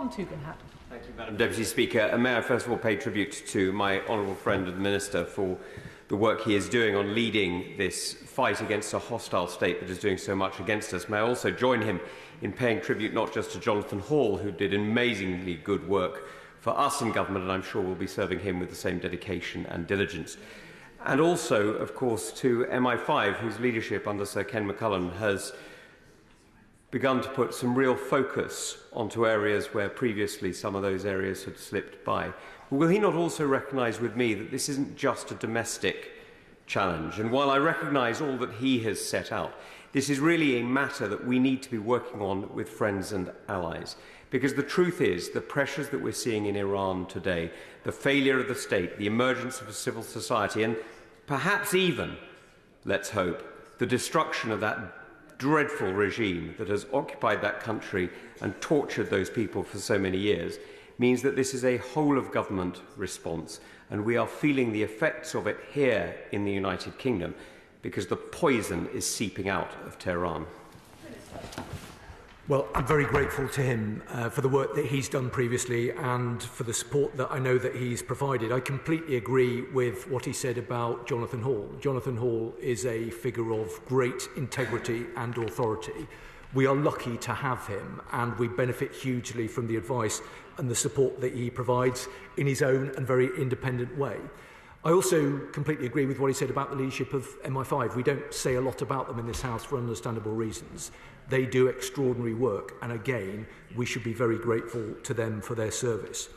Tom Tugendhat. Thank you, Madam Deputy Speaker. And may I first of all pay tribute to my honourable friend and Minister for the work he is doing on leading this fight against a hostile state that is doing so much against us. May I also join him in paying tribute not just to Jonathan Hall, who did amazingly good work for us in government, and I'm sure we'll be serving him with the same dedication and diligence. And also, of course, to MI5, whose leadership under Sir Ken McCullum has begun to put some real focus onto areas where previously some of those areas had slipped by. But will he not also recognise with me that this isn't just a domestic challenge? And while I recognise all that he has set out, this is really a matter that we need to be working on with friends and allies. Because the truth is, the pressures that we're seeing in Iran today, the failure of the state, the emergence of a civil society, and perhaps even, let's hope, the destruction of that dreadful regime that has occupied that country and tortured those people for so many years, means that this is a whole-of-government response, and we are feeling the effects of it here in the United Kingdom because the poison is seeping out of Tehran. Well, I'm very grateful to him for the work that he's done previously and for the support that I know that he's provided. I completely agree with what he said about Jonathan Hall. Jonathan Hall is a figure of great integrity and authority. We are lucky to have him, and we benefit hugely from the advice and the support that he provides in his own and very independent way. I also completely agree with what he said about the leadership of MI5. We don't say a lot about them in this House for understandable reasons. They do extraordinary work, and again, we should be very grateful to them for their service.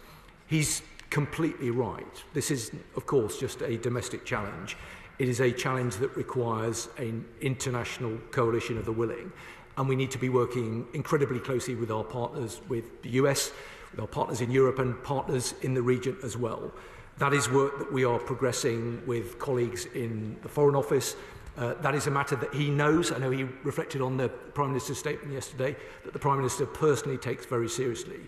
He's completely right. This is, of course, just a domestic challenge. It is a challenge that requires an international coalition of the willing, and we need to be working incredibly closely with our partners, with the US, with our partners in Europe, and partners in the region as well. That is work that we are progressing with colleagues in the Foreign Office. That is a matter that he knows. I know he reflected on the Prime Minister's statement yesterday that the Prime Minister personally takes very seriously.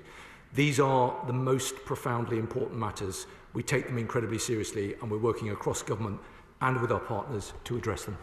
These are the most profoundly important matters. We take them incredibly seriously, and we're working across government and with our partners to address them.